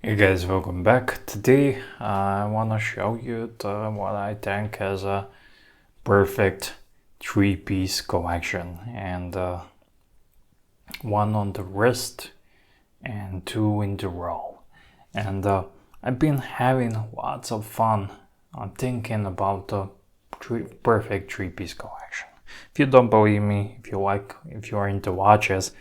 Hey guys, welcome back. Today I want to show you what I think is a perfect three-piece collection, and one on the wrist and two in the row. And I've been having lots of fun thinking about the perfect three-piece collection. If you don't believe me, if you are into watches,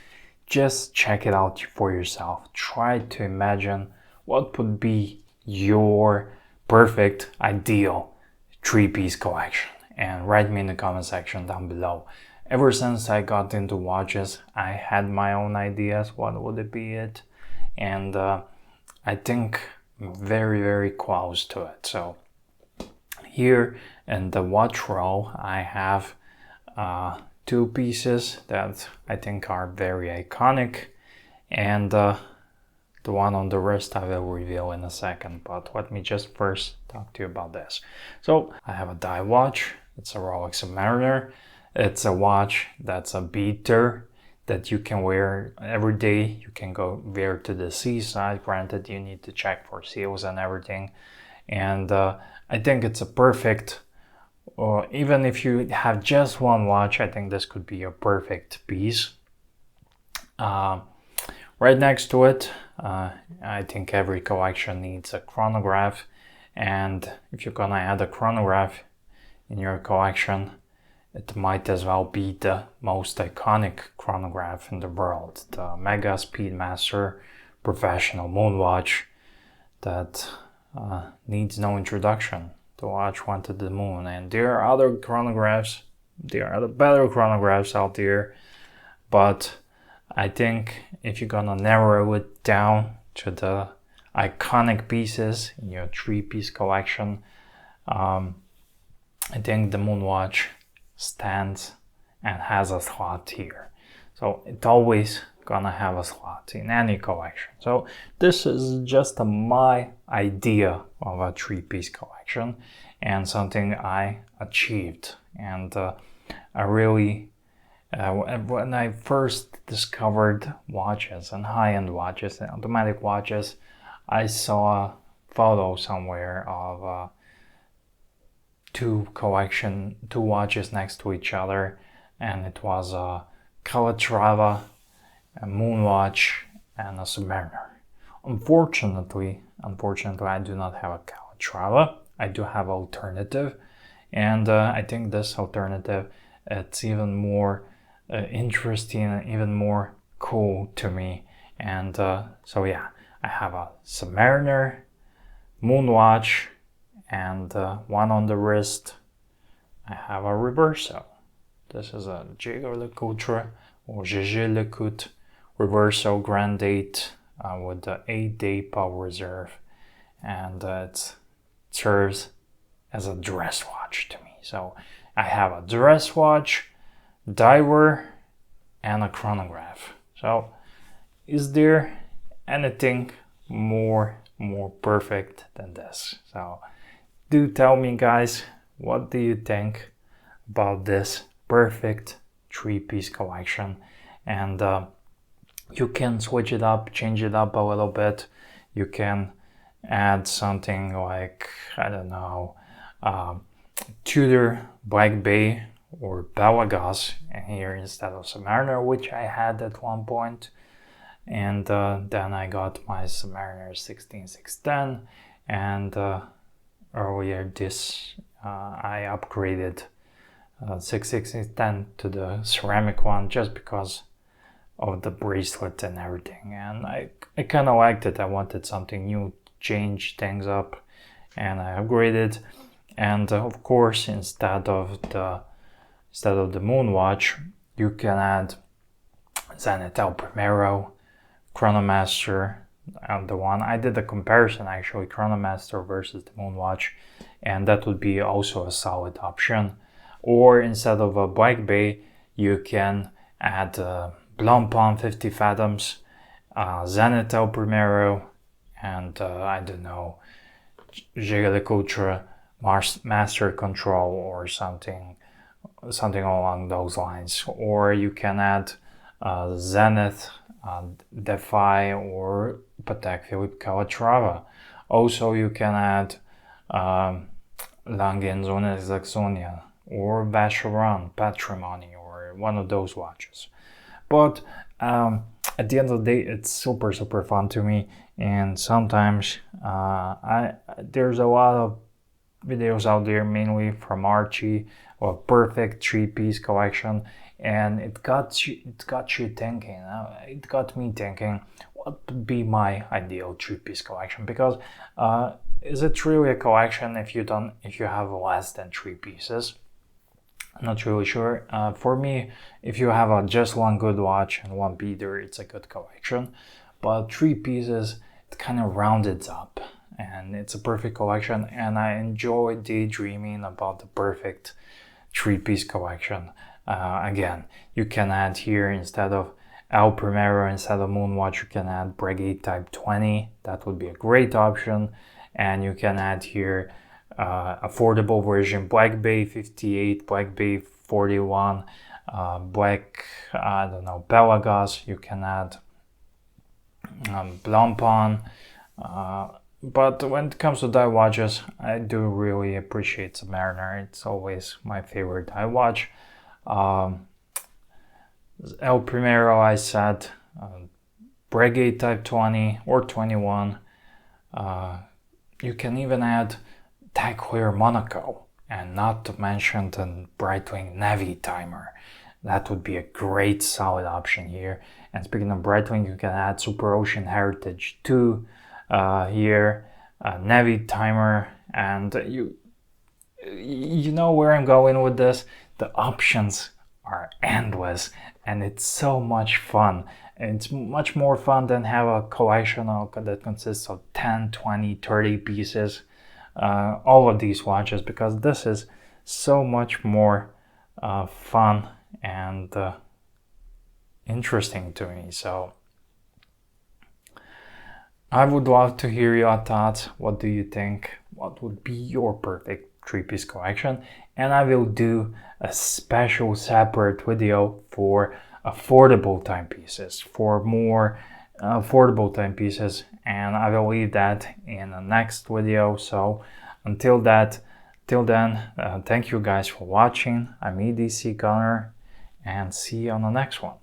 just check it out for yourself. Try to imagine what would be your perfect, ideal three-piece collection, and write me in the comment section down below. Ever since I got into watches, I had my own ideas what would it be it, and I think I'm very close to it. So here in the watch row I have two pieces that I think are very iconic, and the one on the wrist I will reveal in a second, but let me just first talk to you about this. So I have a dive watch. It's a Rolex Submariner. It's a watch that's a beater that you can wear every day. You can go wear to the seaside. Granted, you need to check for seals and everything. And I think it's a perfect, even if you have just one watch, I think this could be a perfect piece. Right next to it, I think every collection needs a chronograph, and if you're gonna add a chronograph in your collection, it might as well be the most iconic chronograph in the world, the Mega Speedmaster Professional Moonwatch that needs no introduction. The watch went to the moon, and there are other chronographs, there are other better chronographs out there, but I think if you're gonna narrow it down to the iconic pieces in your three-piece collection, I think the Moonwatch stands and has a slot here. So it's always gonna have a slot in any collection. So this is just my idea of a three-piece collection and something I achieved. And I really when I first discovered watches and high-end watches and automatic watches, I saw a photo somewhere of two watches next to each other, and it was a Calatrava, a Moonwatch, and a Submariner. Unfortunately, I do not have a Calatrava. I do have alternative, and I think this alternative, it's even more interesting and even more cool to me. And so yeah, I have a Submariner, Moonwatch, and one on the wrist I have a Reverso. This is a Jaeger-LeCoultre or Jaeger-LeCoultre Reverso Grand 8 with the 8-day power reserve, and it serves as a dress watch to me. So I have a dress watch, diver, and a chronograph. So is there anything more perfect than this? So do tell me, guys, what do you think about this perfect three-piece collection? And you can switch it up, change it up a little bit. You can add something like, I don't know, Tudor Black Bay or Belagos here instead of Submariner, which I had at one point. And then I got my Submariner 16610, and earlier this I upgraded 16610 to the ceramic one just because of the bracelet and everything, and I kind of liked it. I wanted something new, change things up, and I upgraded. And of course, instead of the Moonwatch, you can add Zenith El Primero, Chronomaster, and the one I did a comparison actually, Chronomaster versus the Moonwatch, and that would be also a solid option. Or instead of a Black Bay, you can add Blancpain 50 Fathoms, Zenith El Primero, and I don't know, Jaeger-LeCoultre Master Control or something along those lines. Or you can add Zenith, Defy, or Patek Philippe Calatrava. Also, you can add Lange & Söhne Saxonia or Vacheron Patrimony or one of those watches. But at the end of the day, it's super fun to me, and sometimes there's a lot of videos out there, mainly from Archie, of a perfect 3-piece collection, and it got you thinking. It got me thinking, what would be my ideal 3-piece collection? Because is it really a collection if you have less than 3 pieces? I'm not really sure. For me, if you have just one good watch and one beater, it's a good collection. But 3 pieces, it kind of rounds up, and it's a perfect collection. And I enjoy daydreaming about the perfect 3-piece collection. Again, you can add here, instead of El Primero, instead of Moonwatch, you can add Breguet Type 20. That would be a great option. And you can add here affordable version, Black Bay 58, Black Bay 41, Black, I don't know, Pelagos. You can add Blancpain. But when it comes to dive watches, I do really appreciate Submariner. It's always my favorite dive watch. El Primero, I said, Breguet Type 20 or 21. You can even add Tag Heuer Monaco, and not to mention the Breitling Navy timer. That would be a great solid option here. And speaking of Breitling, you can add Super Ocean Heritage 2 here, Navy timer, and you know where I'm going with this. The options are endless, and it's so much fun. It's much more fun than have a collection that consists of 10, 20, 30 pieces. All of these watches, because this is so much more fun and interesting to me. So I would love to hear your thoughts. What do you think? What would be your perfect 3-piece collection? And I will do a special separate video for affordable timepieces, for more affordable timepieces, and I will leave that in the next video. So till then, thank you guys for watching. I'm EDC Gunner, and see you on the next one.